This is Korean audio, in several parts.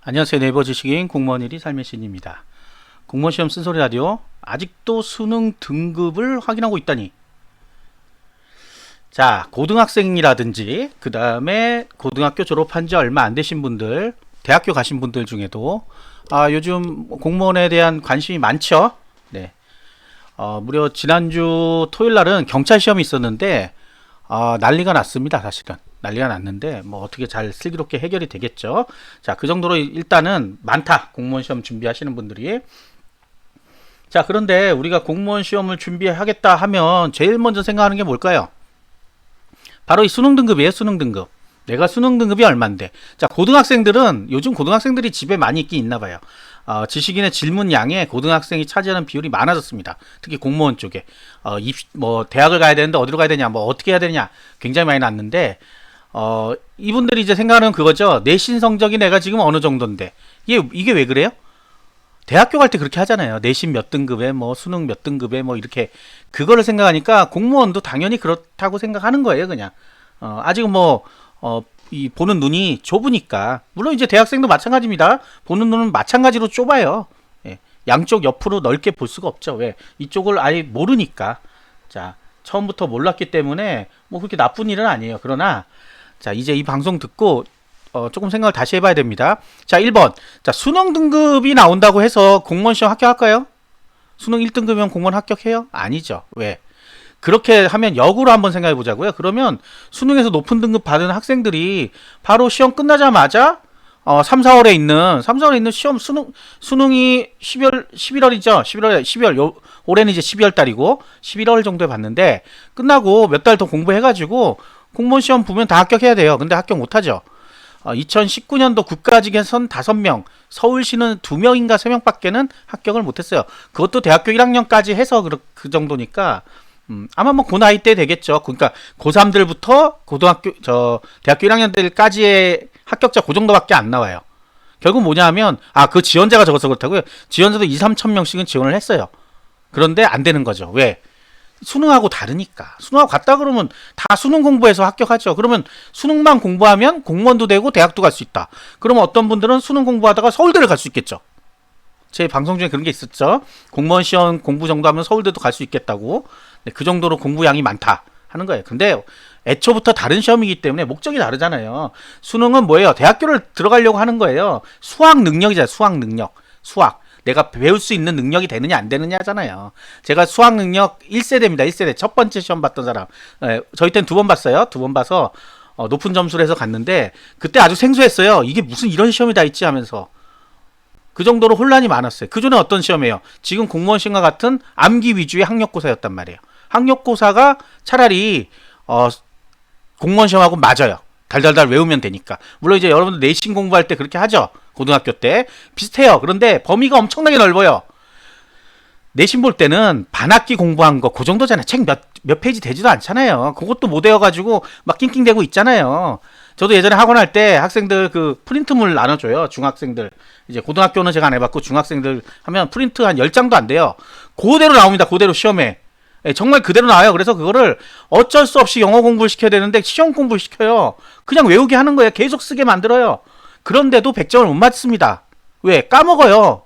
안녕하세요. 네이버 지식인 공무원 1위 삶의 신입니다. 공무원 시험 쓴소리 라디오. 아직도 수능 등급을 확인하고 있다니. 자, 고등학생이라든지 그 다음에 고등학교 졸업한 지 얼마 안 되신 분들, 대학교 가신 분들 중에도 요즘 공무원에 대한 관심이 많죠. 네. 무려 지난주 토요일 날은 경찰 시험이 있었는데 난리가 났습니다. 사실은 난리가 났는데 뭐 어떻게 잘 슬기롭게 해결이 되겠죠. 자, 그 정도로 일단은 많다, 공무원 시험 준비하시는 분들이. 자, 그런데 우리가 공무원 시험을 준비하겠다 하면 제일 먼저 생각하는 게 뭘까요? 바로 이 수능 등급이에요. 수능 등급. 내가 수능 등급이 얼만데. 자, 고등학생들은 요즘 고등학생들이 집에 많이 있긴 있나 봐요. 지식인의 질문 양에 고등학생이 차지하는 비율이 많아졌습니다. 특히 공무원 쪽에 대학을 가야 되는데 어디로 가야 되냐, 뭐 어떻게 해야 되냐, 굉장히 많이 났는데 이분들이 이제 생각하는 그거죠. 내신 성적이 내가 지금 어느 정도인데 이게 왜 그래요? 대학교 갈 때 그렇게 하잖아요. 내신 몇 등급에 뭐 수능 몇 등급에 뭐 이렇게 그거를 생각하니까 공무원도 당연히 그렇다고 생각하는 거예요. 그냥 아직은 이 보는 눈이 좁으니까. 물론 이제 대학생도 마찬가지입니다. 보는 눈은 마찬가지로 좁아요. 예, 양쪽 옆으로 넓게 볼 수가 없죠. 왜? 이쪽을 아예 모르니까. 자, 처음부터 몰랐기 때문에 뭐 그렇게 나쁜 일은 아니에요. 그러나 자, 이제 이 방송 듣고 조금 생각을 다시 해봐야 됩니다. 자, 1번. 자, 수능 등급이 나온다고 해서 공무원 시험 합격할까요? 수능 1등급이면 공무원 합격해요? 아니죠. 왜? 그렇게 하면 역으로 한번 생각해 보자고요. 그러면 수능에서 높은 등급 받은 학생들이 바로 시험 끝나자마자 3, 4월에 있는 시험 수능이 11월이죠. 12월 올해는 이제 12월 달이고 11월 정도에 봤는데 끝나고 몇 달 더 공부해 가지고 공무원 시험 보면 다 합격해야 돼요. 근데 합격 못 하죠. 2019년도 국가직에선 5명, 서울시는 2명인가 3명밖에는 합격을 못했어요. 그것도 대학교 1학년까지 해서 그 정도니까 아마 뭐 그 나이 때 되겠죠. 그러니까 고3들부터 대학교 1학년들까지의 합격자 그 정도밖에 안 나와요. 결국 뭐냐 하면 그 지원자가 적어서 그렇다고요. 지원자도 2, 3천 명씩은 지원을 했어요. 그런데 안 되는 거죠. 왜? 수능하고 다르니까. 수능하고 같다 그러면 다 수능 공부해서 합격하죠. 그러면 수능만 공부하면 공무원도 되고 대학도 갈 수 있다. 그러면 어떤 분들은 수능 공부하다가 서울대를 갈 수 있겠죠. 제 방송 중에 그런 게 있었죠. 공무원 시험 공부 정도 하면 서울대도 갈 수 있겠다고. 네, 그 정도로 공부량이 많다 하는 거예요. 근데 애초부터 다른 시험이기 때문에 목적이 다르잖아요. 수능은 뭐예요? 대학교를 들어가려고 하는 거예요. 수학 능력이잖아요. 수학 능력. 수학. 내가 배울 수 있는 능력이 되느냐 안 되느냐잖아요. 제가 수학 능력 1세대입니다. 1세대. 첫 번째 시험 봤던 사람. 저희 때는 2번 봤어요. 2번 봐서 높은 점수를 해서 갔는데 그때 아주 생소했어요. 이게 무슨 이런 시험이 다 있지 하면서. 그 정도로 혼란이 많았어요. 그전에 어떤 시험이에요? 지금 공무원 시험과 같은 암기 위주의 학력고사였단 말이에요. 학력고사가 차라리 공무원 시험하고 맞아요. 달달달 외우면 되니까. 물론 이제 여러분들 내신 공부할 때 그렇게 하죠. 고등학교 때 비슷해요. 그런데 범위가 엄청나게 넓어요. 내신 볼 때는 반학기 공부한 거 그 정도잖아요. 책 몇 페이지 되지도 않잖아요. 그것도 못 외워가지고 막 낑낑대고 있잖아요. 저도 예전에 학원 할 때 학생들 그 프린트물 나눠줘요. 중학생들. 이제 고등학교는 제가 안 해봤고 중학생들 하면 프린트 한 10장도 안 돼요. 그대로 나옵니다. 그대로 시험에. 정말 그대로 나와요. 그래서 그거를 어쩔 수 없이 영어 공부를 시켜야 되는데 시험 공부를 시켜요. 그냥 외우게 하는 거예요. 계속 쓰게 만들어요. 그런데도 100점을 못 맞습니다. 왜? 까먹어요.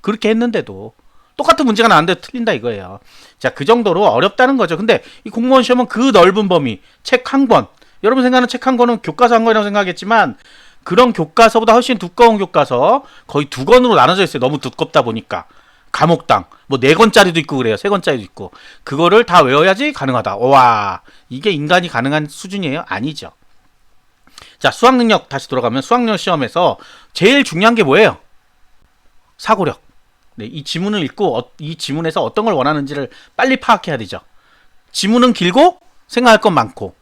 그렇게 했는데도 똑같은 문제가 나왔는데 틀린다 이거예요. 자, 그 정도로 어렵다는 거죠. 근데 이 공무원 시험은 그 넓은 범위, 책 한 권, 여러분 생각하는 책 한 권은 교과서 한 권이라고 생각하겠지만 그런 교과서보다 훨씬 두꺼운 교과서 거의 2권으로 나눠져 있어요. 너무 두껍다 보니까. 과목당 뭐 4권짜리도 있고 그래요. 3권짜리도 있고. 그거를 다 외워야지 가능하다. 와, 이게 인간이 가능한 수준이에요? 아니죠. 자, 수학능력 다시 돌아가면 수학능력 시험에서 제일 중요한 게 뭐예요? 사고력. 네, 이 지문을 읽고 이 지문에서 어떤 걸 원하는지를 빨리 파악해야 되죠. 지문은 길고 생각할 건 많고,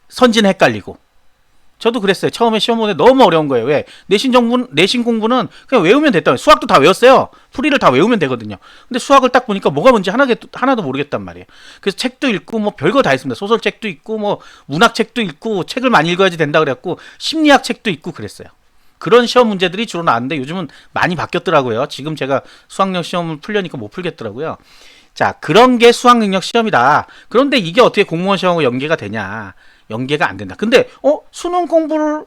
선지는 헷갈리고. 저도 그랬어요. 처음에 시험 보는데 너무 어려운 거예요. 왜? 내신 공부는 그냥 외우면 됐다. 수학도 다 외웠어요. 풀이를 다 외우면 되거든요. 근데 수학을 딱 보니까 뭐가 뭔지 하나도 모르겠단 말이에요. 그래서 책도 읽고 뭐 별거 다 있습니다. 소설책도 있고 뭐 문학책도 읽고 책을 많이 읽어야지 된다 그래갖고 심리학 책도 있고 그랬어요. 그런 시험 문제들이 주로 나왔는데 요즘은 많이 바뀌었더라고요. 지금 제가 수학력 시험을 풀려니까 못 풀겠더라고요. 자, 그런 게 수학능력 시험이다. 그런데 이게 어떻게 공무원 시험하고 연계가 되냐? 연계가 안 된다. 근데 수능 공부를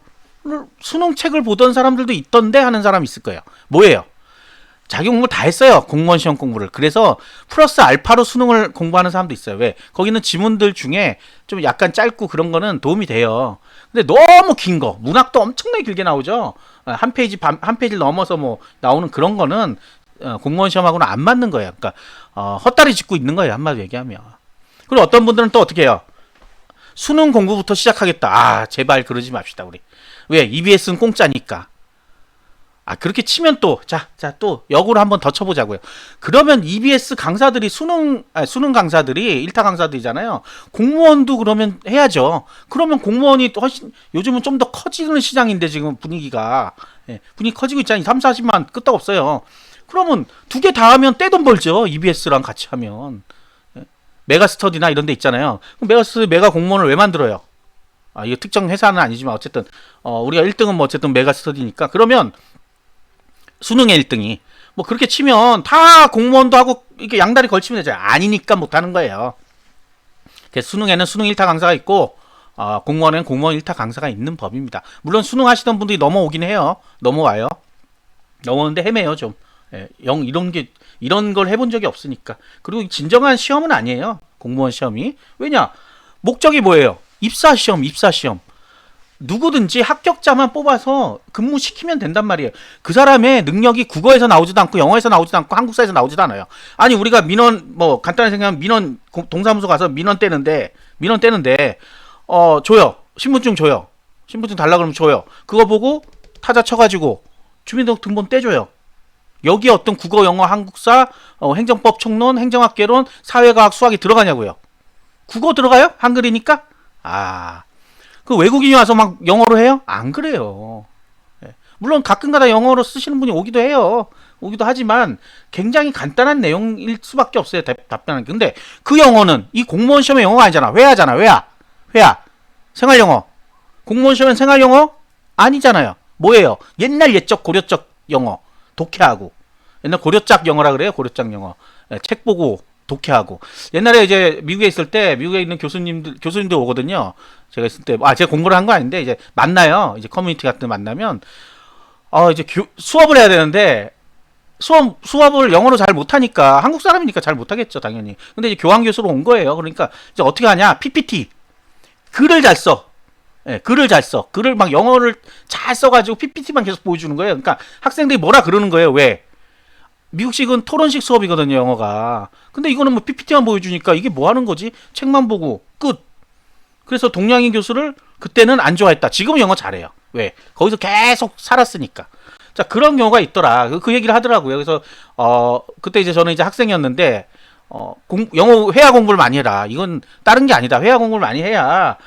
수능 책을 보던 사람들도 있던데 하는 사람 있을 거예요. 뭐예요? 자기 공부 다 했어요. 공무원 시험 공부를. 그래서 플러스 알파로 수능을 공부하는 사람도 있어요. 왜? 거기는 지문들 중에 좀 약간 짧고 그런 거는 도움이 돼요. 근데 너무 긴 거, 문학도 엄청나게 길게 나오죠. 한 페이지 한 페이지를 넘어서 뭐 나오는 그런 거는 공무원 시험하고는 안 맞는 거예요. 그러니까 헛다리 짚고 있는 거예요. 한마디로 얘기하면. 그리고 어떤 분들은 또 어떻게 해요? 수능 공부부터 시작하겠다. 아, 제발 그러지 맙시다, 우리. 왜? EBS는 공짜니까. 아, 그렇게 치면 또, 또, 역으로 한번 더 쳐보자고요. 그러면 EBS 강사들이 수능 강사들이, 일타 강사들이잖아요. 공무원도 그러면 해야죠. 그러면 공무원이 또 훨씬, 요즘은 좀 더 커지는 시장인데, 지금 분위기가. 예, 분위기 커지고 있잖아요. 3, 40만 끄떡없어요. 그러면 두 개 다 하면 떼돈 벌죠. EBS랑 같이 하면. 예, 메가스터디나 이런 데 있잖아요. 그럼 메가 공무원을 왜 만들어요? 아, 이게 특정 회사는 아니지만, 어쨌든, 우리가 1등은 뭐 어쨌든 메가스터디니까. 그러면, 수능의 1등이 뭐 그렇게 치면 다 공무원도 하고 이렇게 양다리 걸치면 되죠. 아니니까 못하는 거예요. 그래서 수능에는 수능 1타 강사가 있고 공무원에는 공무원 1타 강사가 있는 법입니다. 물론 수능 하시던 분들이 넘어오긴 해요. 넘어와요. 넘어오는데 헤매요 좀. 예, 이런 걸 해본 적이 없으니까. 그리고 진정한 시험은 아니에요. 공무원 시험이. 왜냐? 목적이 뭐예요? 입사 시험. 누구든지 합격자만 뽑아서 근무시키면 된단 말이에요. 그 사람의 능력이 국어에서 나오지도 않고 영어에서 나오지도 않고 한국사에서 나오지도 않아요. 아니 우리가 민원 뭐 간단하게 생각하면 민원 동사무소 가서 민원 떼는데 줘요. 신분증 줘요. 신분증 달라 그러면 줘요. 그거 보고 타자 쳐가지고 주민등록번호 떼줘요. 여기에 어떤 국어, 영어, 한국사, 행정법, 총론, 행정학개론, 사회과학, 수학이 들어가냐고요. 국어 들어가요? 한글이니까? 그 외국인이 와서 막 영어로 해요? 안 그래요. 예. 물론 가끔가다 영어로 쓰시는 분이 오기도 해요. 오기도 하지만 굉장히 간단한 내용일 수밖에 없어요. 답변은. 근데 그 영어는 이 공무원 시험의 영어가 아니잖아. 회화잖아. 회화. 생활영어. 공무원 시험은 생활영어? 아니잖아요. 뭐예요? 옛날 옛적 고려적 영어. 독해하고. 옛날 고려짝 영어라 그래요. 고려짝 영어. 예, 책 보고 독해하고. 옛날에 이제 미국에 있을 때 미국에 있는 교수님들 오거든요. 제가 있을 때 제가 공부를 한 거 아닌데 이제 만나요. 이제 커뮤니티 같은 데 만나면 이제 수업을 해야 되는데 수업을 영어로 잘 못하니까 한국 사람이니까 잘 못하겠죠 당연히. 근데 이제 교환 교수로 온 거예요. 그러니까 이제 어떻게 하냐? PPT 글을 잘 써. 예, 글을 잘 써. 글을 막 영어를 잘 써가지고 PPT만 계속 보여주는 거예요. 그러니까 학생들이 뭐라 그러는 거예요. 왜? 미국식은 토론식 수업이거든요, 영어가. 근데 이거는 뭐 PPT만 보여주니까 이게 뭐 하는 거지? 책만 보고 끝. 그래서 동양인 교수를 그때는 안 좋아했다. 지금은 영어 잘해요. 왜? 거기서 계속 살았으니까. 자, 그런 경우가 있더라. 그 얘기를 하더라고요. 그래서 그때 이제 저는 이제 학생이었는데 영어 회화 공부를 많이 해라. 이건 다른 게 아니다. 회화 공부를 많이 해야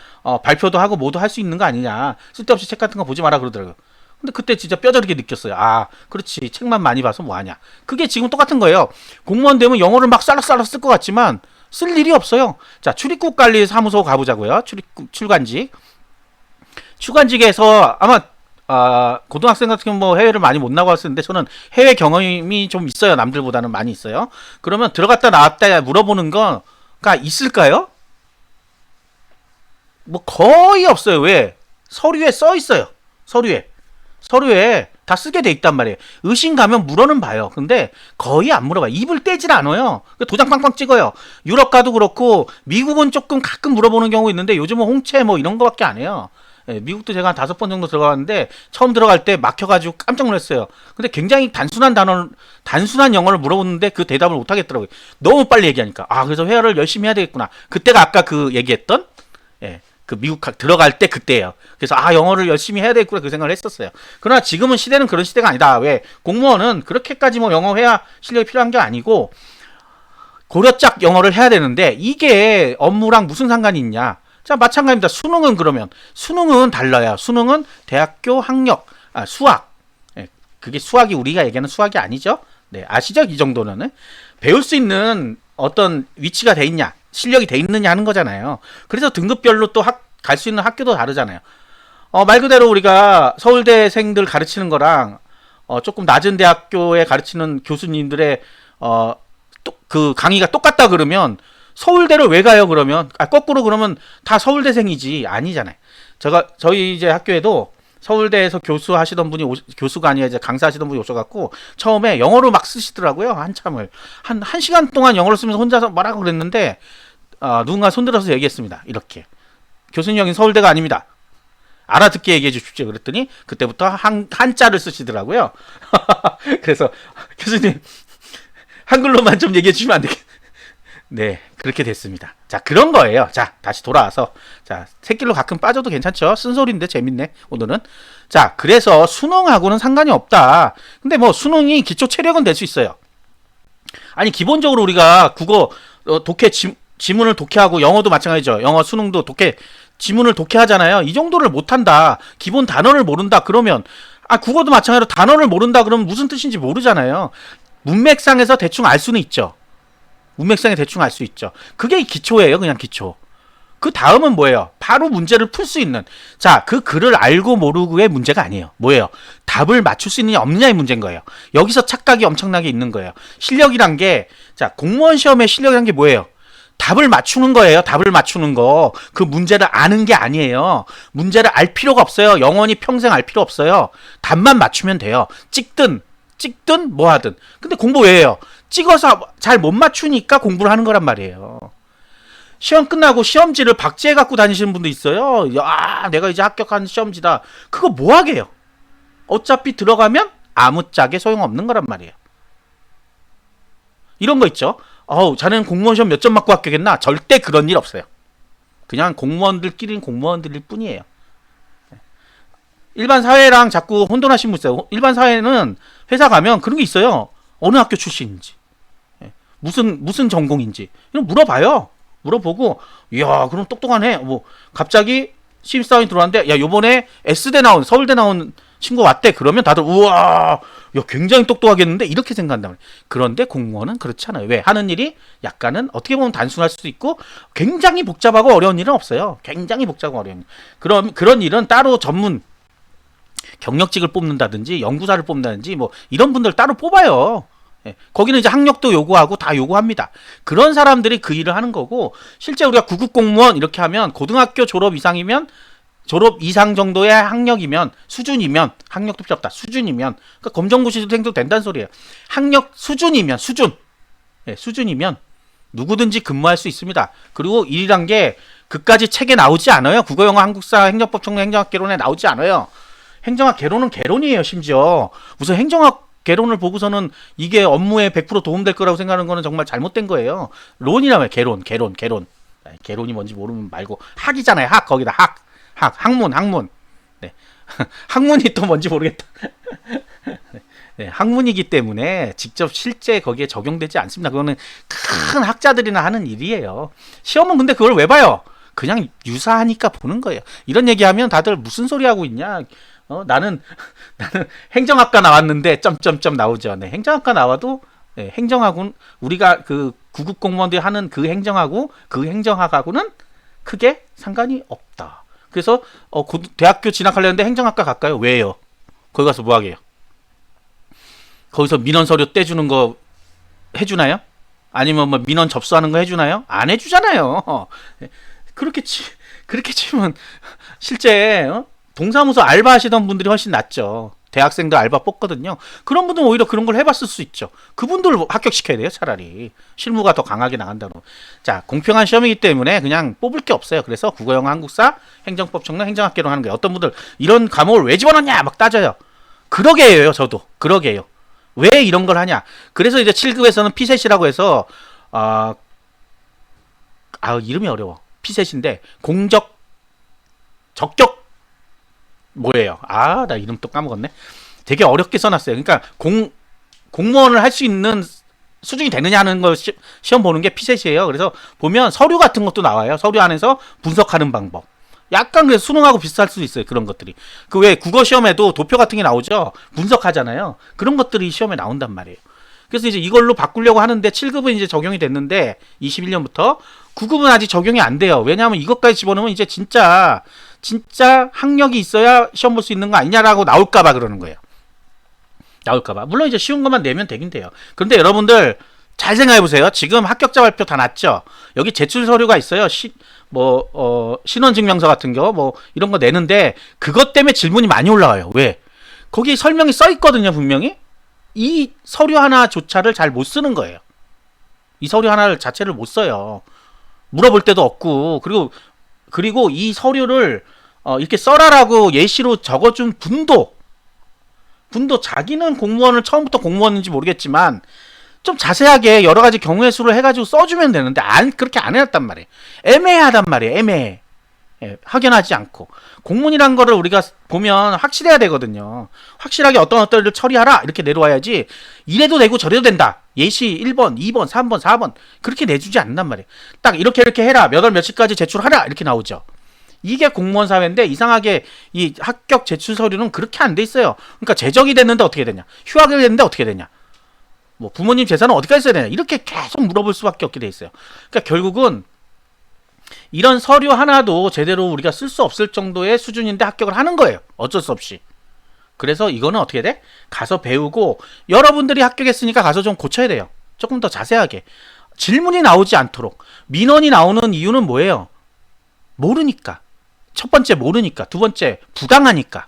발표도 하고 뭐도 할 수 있는 거 아니냐. 쓸데없이 책 같은 거 보지 마라 그러더라고요. 근데 그때 진짜 뼈저리게 느꼈어요. 그렇지. 책만 많이 봐서 뭐하냐. 그게 지금 똑같은 거예요. 공무원 되면 영어를 막 쌀락쌀락 쓸 것 같지만 쓸 일이 없어요. 자, 출입국관리사무소 가보자고요. 출관직. 출관직에서 아마 고등학생 같은 경우 뭐 해외를 많이 못 나가봤는데 저는 해외 경험이 좀 있어요. 남들보다는 많이 있어요. 그러면 들어갔다 나왔다 물어보는 거가 있을까요? 뭐 거의 없어요. 왜? 서류에 써 있어요. 서류에 다 쓰게 돼 있단 말이에요. 의심 가면 물어는 봐요. 근데 거의 안 물어봐요. 입을 떼질 않아요. 도장 빵빵 찍어요. 유럽 가도 그렇고 미국은 조금 가끔 물어보는 경우 있는데 요즘은 홍채 뭐 이런 거밖에 안 해요. 예, 미국도 제가 한 5번 정도 들어갔는데 처음 들어갈 때 막혀가지고 깜짝 놀랐어요. 근데 굉장히 단순한 영어를 물어보는데 그 대답을 못 하겠더라고요. 너무 빨리 얘기하니까. 그래서 회화를 열심히 해야 되겠구나. 그때가 아까 그 얘기했던 그 미국 들어갈 때 그때예요. 그래서 영어를 열심히 해야 되겠구나 그 생각을 했었어요. 그러나 지금은 시대는 그런 시대가 아니다. 왜? 공무원은 그렇게까지 뭐 영어 회화 실력이 필요한 게 아니고 고려짝 영어를 해야 되는데 이게 업무랑 무슨 상관이 있냐? 자, 마찬가지입니다. 수능은 달라요. 수능은 대학교 학력, 수학. 그게 수학이 우리가 얘기하는 수학이 아니죠. 네, 아시죠? 이 정도는 배울 수 있는 어떤 위치가 돼 있냐, 실력이 돼 있느냐 하는 거잖아요. 그래서 등급별로 또 갈 수 있는 학교도 다르잖아요. 말 그대로 우리가 서울대생들 가르치는 거랑 조금 낮은 대학교에 가르치는 교수님들의 그 강의가 똑같다 그러면 서울대를 왜 가요? 그러면 거꾸로 그러면 다 서울대생이지 아니잖아요. 저희 이제 학교에도 서울대에서 교수하시던 분이 교수가 아니라 이제 강사하시던 분이 오셔갖고 처음에 영어로 막 쓰시더라고요. 한참을 한 시간 동안 영어로 쓰면서 혼자서 뭐라고 그랬는데 누군가 손들어서 얘기했습니다. 이렇게 교수님 여긴 서울대가 아닙니다. 알아듣게 얘기해 주십시오. 그랬더니 그때부터 한자를 쓰시더라고요. 그래서 교수님 한글로만 좀 얘기해 주시면 안 되겠? 네, 그렇게 됐습니다. 자, 그런 거예요. 자, 다시 돌아와서 자, 새길로 가끔 빠져도 괜찮죠? 쓴소리인데 재밌네 오늘은. 자, 그래서 수능하고는 상관이 없다. 근데 뭐 수능이 기초 체력은 될 수 있어요. 아니 기본적으로 우리가 국어 독해 지문을 독해하고 영어도 마찬가지죠. 영어 수능도 독해 지문을 독해하잖아요. 이 정도를 못한다. 기본 단어를 모른다. 그러면 국어도 마찬가지로 단어를 모른다. 그러면 무슨 뜻인지 모르잖아요. 문맥상에서 대충 알 수는 있죠. 문맥상에 대충 알 수 있죠. 그게 기초예요. 그냥 기초. 그 다음은 뭐예요? 바로 문제를 풀 수 있는. 자, 그 글을 알고 모르고의 문제가 아니에요. 뭐예요? 답을 맞출 수 있느냐 없느냐의 문제인 거예요. 여기서 착각이 엄청나게 있는 거예요. 실력이란 게, 자, 공무원 시험의 실력이란 게 뭐예요? 답을 맞추는 거예요. 답을 맞추는 거. 그 문제를 아는 게 아니에요. 문제를 알 필요가 없어요. 영원히 평생 알 필요 없어요. 답만 맞추면 돼요. 찍든 뭐 하든. 근데 공부 왜 해요? 찍어서 잘 못 맞추니까 공부를 하는 거란 말이에요. 시험 끝나고 시험지를 박제해 갖고 다니시는 분도 있어요. 내가 이제 합격한 시험지다. 그거 뭐 하게요? 어차피 들어가면 아무짝에 소용없는 거란 말이에요. 이런 거 있죠. 자네는 공무원 시험 몇 점 맞고 합격했나? 절대 그런 일 없어요. 그냥 공무원들끼리는 공무원들일 뿐이에요. 일반 사회랑 자꾸 혼돈하신 분 있어요. 일반 사회는 회사 가면 그런 게 있어요. 어느 학교 출신인지, 무슨 전공인지 이런 물어봐요. 물어보고, 이야, 그럼 똑똑하네. 뭐 갑자기 신입사원이 들어왔는데, 야, 요번에 S대 나온 서울대 나온 친구 왔대. 그러면 다들 우와, 야, 굉장히 똑똑하겠는데 이렇게 생각한단 말이에요. 그런데 공무원은 그렇지 않아요. 왜? 하는 일이 약간은 어떻게 보면 단순할 수도 있고 굉장히 복잡하고 어려운 일은 없어요. 굉장히 복잡하고 어려운 일. 그런 일은 따로 전문 경력직을 뽑는다든지 연구사를 뽑는다든지 뭐 이런 분들 따로 뽑아요. 거기는 이제 학력도 요구하고 다 요구합니다. 그런 사람들이 그 일을 하는 거고, 실제 우리가 구급공무원 이렇게 하면 고등학교 졸업 이상이면, 졸업 이상 정도의 학력이면, 수준이면, 학력도 필요 없다. 수준이면, 그러니까 검정고시도 생도 된다는 소리예요. 학력 수준이면, 수준이면 누구든지 근무할 수 있습니다. 그리고 일이란 게 그까지 책에 나오지 않아요. 국어, 영어, 한국사, 행정법, 총론, 행정학 개론에 나오지 않아요. 행정학 개론은 개론이에요. 심지어 무슨 행정학 개론을 보고서는 이게 업무에 100% 도움될 거라고 생각하는 거는 정말 잘못된 거예요. 론이라면 개론. 개론이 뭔지 모르면 말고 학이잖아요. 거기다 학문. 네. 학문이 또 뭔지 모르겠다. 네, 학문이기 때문에 직접 실제 거기에 적용되지 않습니다. 그거는 큰 학자들이나 하는 일이에요. 시험은 근데 그걸 왜 봐요? 그냥 유사하니까 보는 거예요. 이런 얘기하면 다들 무슨 소리 하고 있냐? 나는 행정학과 나왔는데 점점점 나오죠. 네, 행정학과 나와도 행정학은 우리가 그 구급 공무원들이 하는 그 행정하고 그 행정학하고는 크게 상관이 없다. 그래서 대학교 진학하려는데 행정학과 갈까요? 왜요? 거기 가서 뭐 하게요? 거기서 민원 서류 떼주는 거 해주나요? 아니면 뭐 민원 접수하는 거 해주나요? 안 해주잖아요. 그렇게 치면 실제 동사무소 알바하시던 분들이 훨씬 낫죠. 대학생도 알바 뽑거든요. 그런 분들은 오히려 그런 걸 해봤을 수 있죠. 그분들을 합격시켜야 돼요. 차라리 실무가 더 강하게 나간다고. 자, 공평한 시험이기 때문에 그냥 뽑을 게 없어요. 그래서 국어, 영어, 한국사, 행정법, 총론, 행정학개론 하는 거예요. 어떤 분들 이런 과목을 왜 집어넣냐 막 따져요. 그러게요. 저도 그러게요. 왜 이런 걸 하냐. 그래서 이제 7급에서는 피셋이라고 해서 이름이 어려워. 피셋인데 적격 뭐예요? 나 이름 또 까먹었네. 되게 어렵게 써놨어요. 그러니까 공무원을 할 수 있는 수준이 되느냐 하는 걸 시험 보는 게 피셋이에요. 그래서 보면 서류 같은 것도 나와요. 서류 안에서 분석하는 방법. 약간 그래서 수능하고 비슷할 수도 있어요. 그런 것들이. 그 왜 국어 시험에도 도표 같은 게 나오죠. 분석하잖아요. 그런 것들이 시험에 나온단 말이에요. 그래서 이제 이걸로 바꾸려고 하는데 7급은 이제 적용이 됐는데 21년부터 9급은 아직 적용이 안 돼요. 왜냐하면 이것까지 집어넣으면 이제 진짜 학력이 있어야 시험 볼 수 있는 거 아니냐라고 나올까봐 그러는 거예요. 나올까봐. 물론 이제 쉬운 것만 내면 되긴 돼요. 그런데 여러분들 잘 생각해 보세요. 지금 합격자 발표 다 났죠. 여기 제출 서류가 있어요. 신원증명서 같은 거 뭐 이런 거 내는데 그것 때문에 질문이 많이 올라와요. 왜? 거기 설명이 써 있거든요, 분명히. 이 서류 하나조차를 잘 못 쓰는 거예요. 이 서류 하나를 자체를 못 써요. 물어볼 때도 없고 그리고 이 서류를 이렇게 써라라고 예시로 적어준 분도 자기는 공무원을 처음부터 공무원인지 모르겠지만 좀 자세하게 여러 가지 경우의 수를 해가지고 써주면 되는데 그렇게 안 해놨단 말이에요. 애매하단 말이에요. 애매해. 예, 확연하지 않고 공문이란 거를 우리가 보면 확실해야 되거든요. 확실하게 어떤 일을 처리하라 이렇게 내려와야지 이래도 되고 저래도 된다. 예시 1번, 2번, 3번, 4번 그렇게 내주지 않는단 말이에요. 딱 이렇게 해라. 몇 월 며칠까지 제출하라 이렇게 나오죠. 이게 공무원 사회인데 이상하게 이 합격 제출 서류는 그렇게 안 돼 있어요. 그러니까 재적이 됐는데 어떻게 되냐, 휴학이 됐는데 어떻게 되냐, 뭐 부모님 재산은 어디까지 써야 되냐 이렇게 계속 물어볼 수밖에 없게 돼 있어요. 그러니까 결국은 이런 서류 하나도 제대로 우리가 쓸 수 없을 정도의 수준인데 합격을 하는 거예요. 어쩔 수 없이. 그래서 이거는 어떻게 돼? 가서 배우고 여러분들이 합격했으니까 가서 좀 고쳐야 돼요. 조금 더 자세하게. 질문이 나오지 않도록. 민원이 나오는 이유는 뭐예요? 모르니까. 첫 번째 모르니까. 두 번째 부당하니까.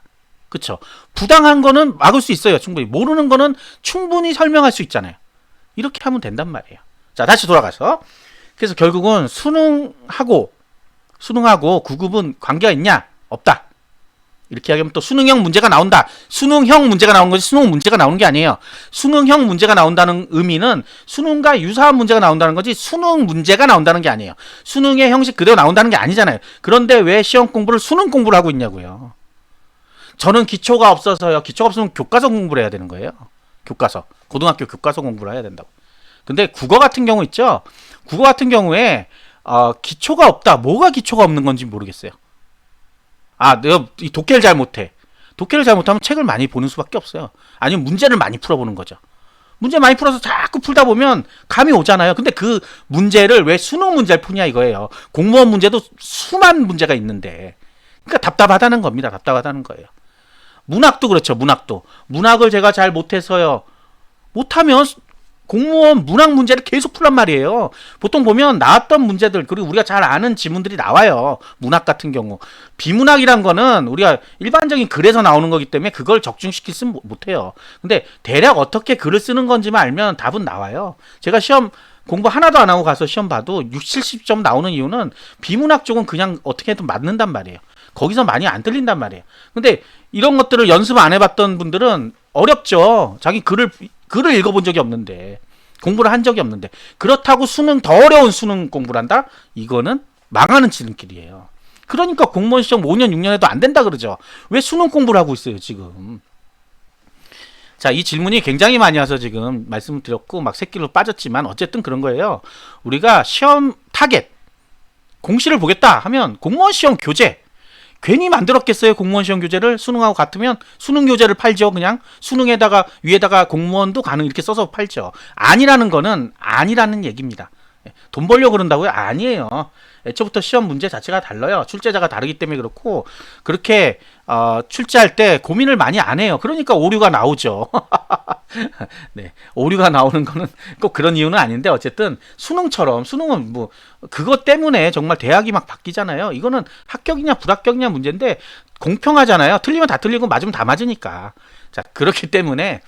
그쵸? 부당한 거는 막을 수 있어요. 충분히. 모르는 거는 충분히 설명할 수 있잖아요. 이렇게 하면 된단 말이에요. 자, 다시 돌아가서. 그래서 결국은 수능하고 9급은 관계가 있냐? 없다. 이렇게 하면 또 수능형 문제가 나온다. 수능형 문제가 나오는 거지 수능 문제가 나오는 게 아니에요. 수능형 문제가 나온다는 의미는 수능과 유사한 문제가 나온다는 거지 수능 문제가 나온다는 게 아니에요. 수능의 형식 그대로 나온다는 게 아니잖아요. 그런데 왜 시험 공부를 수능 공부를 하고 있냐고요. 저는 기초가 없어서요. 기초가 없으면 교과서 공부를 해야 되는 거예요. 교과서. 고등학교 교과서 공부를 해야 된다고. 근데 국어 같은 경우 있죠. 국어 같은 경우에 기초가 없다. 뭐가 기초가 없는 건지 모르겠어요. 내가 이 독해를 잘 못해. 독해를 잘 못하면 책을 많이 보는 수밖에 없어요. 아니면 문제를 많이 풀어보는 거죠. 문제 많이 풀어서 자꾸 풀다 보면 감이 오잖아요. 근데 그 문제를 왜 수능 문제를 푸냐 이거예요. 공무원 문제도 수만 문제가 있는데. 그러니까 답답하다는 겁니다. 답답하다는 거예요. 문학도 그렇죠. 문학을 제가 잘 못해서요. 못하면 공무원 문학 문제를 계속 풀란 말이에요. 보통 보면 나왔던 문제들 그리고 우리가 잘 아는 지문들이 나와요. 문학 같은 경우. 비문학이란 거는 우리가 일반적인 글에서 나오는 거기 때문에 그걸 적중시키면 못해요. 근데 대략 어떻게 글을 쓰는 건지만 알면 답은 나와요. 제가 시험 공부 하나도 안 하고 가서 시험 봐도 60, 70점 나오는 이유는 비문학 쪽은 그냥 어떻게든 맞는단 말이에요. 거기서 많이 안 틀린단 말이에요. 근데 이런 것들을 연습 안 해봤던 분들은 어렵죠. 자기 글을 읽어본 적이 없는데 공부를 한 적이 없는데 그렇다고 더 어려운 수능 공부를 한다? 이거는 망하는 지름길이에요. 그러니까 공무원 시험 5년 6년 해도 안 된다 그러죠. 왜 수능 공부를 하고 있어요 지금. 자, 이 질문이 굉장히 많이 와서 지금 말씀을 드렸고 막 새끼로 빠졌지만 어쨌든 그런 거예요. 우리가 시험 타겟 공시를 보겠다 하면 공무원 시험 교재 괜히 만들었겠어요. 공무원 시험 교재를 수능하고 같으면 수능 교재를 팔죠. 그냥 수능에다가 위에다가 공무원도 가능 이렇게 써서 팔죠. 아니라는 거는 아니라는 얘기입니다. 돈 벌려고 그런다고요? 아니에요. 애초부터 시험 문제 자체가 달라요. 출제자가 다르기 때문에 그렇고 그렇게 출제할 때 고민을 많이 안 해요. 그러니까 오류가 나오죠. 네, 오류가 나오는 거는 꼭 그런 이유는 아닌데 어쨌든 수능은 뭐 그것 때문에 정말 대학이 막 바뀌잖아요. 이거는 합격이냐 불합격이냐 문제인데 공평하잖아요. 틀리면 다 틀리고 맞으면 다 맞으니까. 자, 그렇기 때문에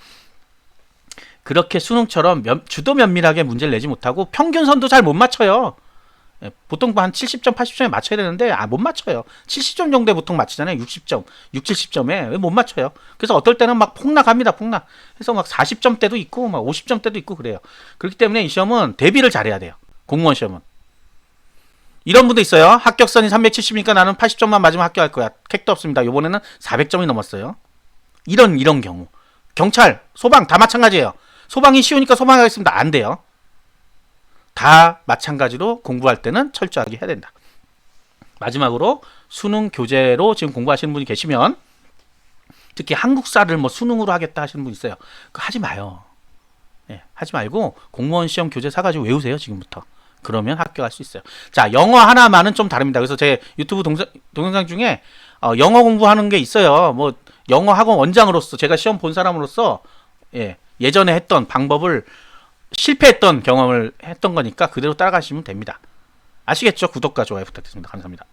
그렇게 수능처럼 주도 면밀하게 문제를 내지 못하고 평균선도 잘 못 맞춰요. 보통 한 70점, 80점에 맞춰야 되는데 못 맞춰요. 70점 정도에 보통 맞히잖아요. 60점, 70점에 왜 못 맞춰요. 그래서 어떨 때는 막 폭락합니다. 그래서 막 40점대도 있고 막 50점대도 있고 그래요. 그렇기 때문에 이 시험은 대비를 잘해야 돼요. 공무원 시험은. 이런 분도 있어요. 합격선이 370이니까 나는 80점만 맞으면 합격할 거야. 택도 없습니다. 이번에는 400점이 넘었어요. 이런 경우. 경찰, 소방 다 마찬가지예요. 소방이 쉬우니까 소방하겠습니다. 안 돼요. 다 마찬가지로 공부할 때는 철저하게 해야 된다. 마지막으로 수능 교재로 지금 공부하시는 분이 계시면 특히 한국사를 뭐 수능으로 하겠다 하시는 분 있어요. 그거 하지 마요. 하지 말고 공무원 시험 교재 사가지고 외우세요. 지금부터. 그러면 합격할 수 있어요. 자, 영어 하나만은 좀 다릅니다. 그래서 제 유튜브 동영상 중에 영어 공부하는 게 있어요. 뭐 영어 학원 원장으로서 제가 시험 본 사람으로서 예전에 했던 방법을 실패했던 경험을 했던 거니까 그대로 따라가시면 됩니다. 아시겠죠? 구독과 좋아요 부탁드립니다. 감사합니다.